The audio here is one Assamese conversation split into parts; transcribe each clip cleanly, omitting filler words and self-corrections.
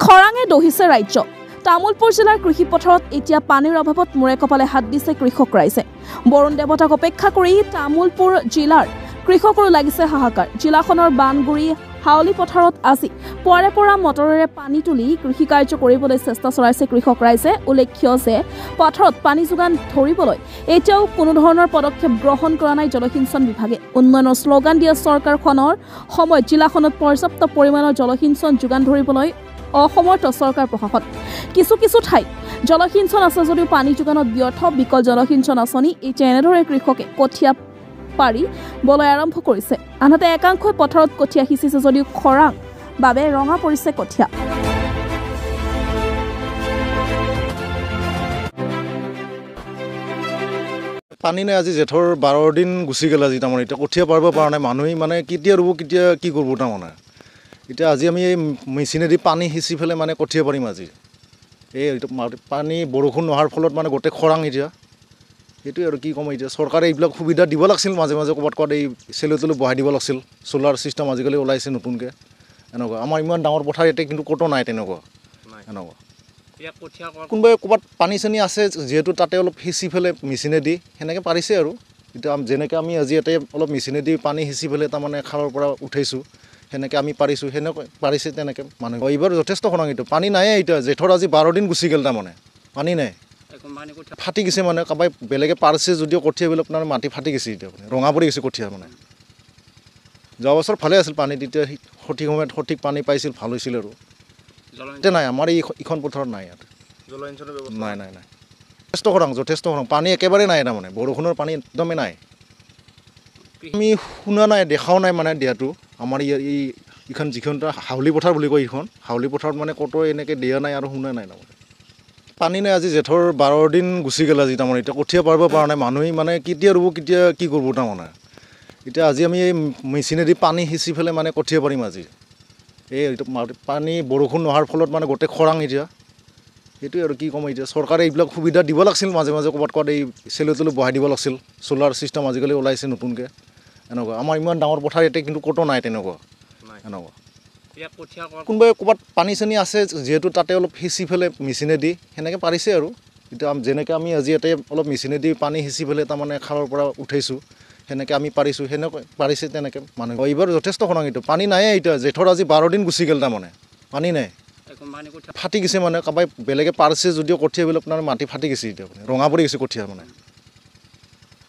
খৰাঙে দহিছে ৰাজ্য। তামুলপুৰ জিলাৰ কৃষি পথাৰত এতিয়া পানীৰ অভাৱত মূৰে কপালে হাত দিছে কৃষক ৰাইজে। বৰুণ দেৱতাক অপেক্ষা কৰি তামুলপুৰ জিলাৰ কৃষকৰো লাগিছে হাহাকাৰ। জিলাখনৰ বানগুৰি হাউলি পথাৰত আজি পুৱাৰে পৰা মটৰেৰে পানী তুলি কৃষি কাৰ্য কৰিবলৈ চেষ্টা চলাইছে কৃষক ৰাইজে। উল্লেখ্য যে পথাৰত পানী যোগান ধৰিবলৈ এতিয়াও কোনো ধৰণৰ পদক্ষেপ গ্ৰহণ কৰা নাই জলসিঞ্চন বিভাগে। উন্নয়নৰ শ্লোগান দিয়া চৰকাৰখনৰ সময়ত জিলাখনত পৰ্যাপ্ত পৰিমাণৰ জলসিঞ্চন যোগান ধৰিবলৈ অসমৰ্থ চৰকাৰ প্ৰশাসন। কিছু ঠাইত জলসিঞ্চন আছে যদিও পানী যোগানত ব্যৰ্থ। বিকল জলসিঞ্চন আঁচনি এতিয়া এনেদৰে কৃষকে কঠীয়া পাৰি বলয় আৰম্ভ কৰিছে। আনহাতে একাংশই পথাৰত কঠীয়া সিঁচিছে যদিও খৰাং বাবে ৰঙা পৰিছে কঠীয়া। পানী নাই, আজি জেঠৰ 12 দিন গুচি গ'ল। আজি তাৰমানে এতিয়া কঠীয়া পাৰিব পৰা নাই। মানুহে মানে কেতিয়া ৰুব কেতিয়া কি কৰিব তাৰমানে। এতিয়া আজি আমি এই মেচিনেদি পানী সিঁচি পেলাই মানে কঠীয়া পাৰিম আজি। এই পানী বৰষুণ নোহোৱাৰ ফলত মানে গোটেই খৰাং এতিয়া। সেইটোৱে আৰু কি ক'ম এতিয়া। চৰকাৰে এইবিলাক সুবিধা দিব লাগিছিল, মাজে মাজে ক'ৰবাত এই চেলো তেলো বহাই দিব লাগিছিল। চ'লাৰ ছিষ্টেম আজিকালি ওলাইছে নতুনকৈ এনেকুৱা। আমাৰ ইমান ডাঙৰ পথাৰ ইয়াতে কিন্তু ক'তো নাই তেনেকুৱা এনেকুৱা। কোনোবাই ক'ৰবাত পানী চানী আছে যিহেতু তাতে অলপ সিঁচি পেলাই মেচিনেদি সেনেকৈ পাৰিছে আৰু। এতিয়া যেনেকৈ আমি আজি ইয়াতে অলপ মেচিনেদি পানী সিঁচি পেলাই তাৰমানে খালৰ পৰা উঠাইছোঁ, সেনেকৈ আমি পাৰিছোঁ, সেনেকৈ পাৰিছে তেনেকৈ মানুহ। এইবাৰ যথেষ্ট খৰাং। এইটো পানী নাই। এতিয়া জেঠৰ আজি 12 দিন গুচি গ'ল তাৰমানে পানী নাই। ফাটি গৈছে মানে কাৰোবাই বেলেগে পাৰিছে যদিও কঠীয়াবিলাক মানে মাটি ফাটি গৈছে এতিয়া মানে ৰঙা পৰি গৈছে কঠীয়া মানে। যোৱা বছৰ ভালে আছিল পানী, তেতিয়া সঠিক সময়ত সঠিক পানী পাইছিল, ভাল হৈছিল আৰু। এতিয়া নাই, আমাৰ এইখন পথাৰত নাই ইয়াত নাই নাই নাই। যথেষ্ট খৰাং পানী একেবাৰে নাই তাৰমানে। বৰষুণৰ পানী একদমেই নাই। আমি শুনা নাই, দেখাও নাই মানে দিয়াটো। আমাৰ এইখন যিখন হাউলি পথাৰ বুলি কয়, এইখন হাউলি পথাৰত মানে ক'তো এনেকৈ দিয়া নাই আৰু শুনা নাই তাৰমানে। পানী নাই, আজি জেঠৰ 12 দিন গুচি গ'ল। আজি তাৰমানে এতিয়া কঠীয়া পাৰিব পৰা নাই। মানুহে মানে কেতিয়া ৰুব কেতিয়া কি কৰিব তাৰমানে। এতিয়া আজি আমি এই মেচিনেদি পানী সিঁচি পেলাই মানে কঠীয়া পাৰিম আজি। এই পানী বৰষুণ নোহোৱাৰ ফলত মানে গোটেই খৰাং এতিয়া। সেইটোৱে আৰু কি ক'ম এতিয়া। চৰকাৰে এইবিলাক সুবিধা দিব লাগিছিল, মাজে মাজে ক'ৰবাত এই চেলো তেলো বহাই দিব লাগিছিল। চ'লাৰ ছিষ্টেম আজিকালি ওলাইছে নতুনকৈ এনেকুৱা। আমাৰ ইমান ডাঙৰ পথাৰ ইয়াতে কিন্তু ক'তো নাই তেনেকুৱা এনেকুৱা। কোনোবাই ক'ৰবাত পানী চানী আছে যিহেতু তাতে অলপ সিঁচি পেলাই মেচিনেদি সেনেকৈ পাৰিছে আৰু। এতিয়া যেনেকৈ আমি আজি ইয়াতে অলপ মেচিনেদি পানী সিঁচি পেলাই তাৰমানে খালৰ পৰা উঠাইছোঁ, সেনেকৈ আমি পাৰিছোঁ, সেনেকৈ পাৰিছে তেনেকৈ মানুহ। এইবাৰ যথেষ্ট খৰাং। এইটো পানী নাই। এতিয়া জেঠৰ আজি 12 দিন গুচি গ'ল তাৰমানে পানী নাই। ফাটি গৈছে মানে কাৰোবাই বেলেগে পাৰিছে যদিও কঠীয়াবিলাক মানে মাটি ফাটি গৈছে এতিয়া মানে ৰঙা পৰি গৈছে কঠীয়া মানে।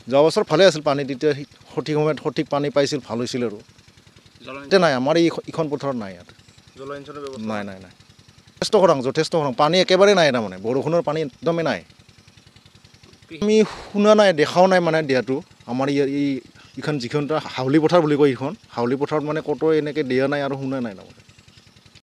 যোৱা বছৰ ভালে আছিল পানী, তেতিয়া সঠিক সময়ত সঠিক পানী পাইছিল, ভাল হৈছিল আৰু। এতিয়া নাই, আমাৰ এইখন পথাৰত নাই ইয়াত নাই নাই নাই। যথেষ্ট খৰাং পানী একেবাৰে নাই তাৰমানে। বৰষুণৰ পানী একদমেই নাই। আমি শুনা নাই, দেখাও নাই মানে দিয়াটো। আমাৰ এইখন যিখন হাউলি পথাৰ বুলি কয়, এইখন হাউলি পথাৰত মানে ক'তো এনেকৈ দিয়া নাই আৰু শুনা নাই তাৰমানে।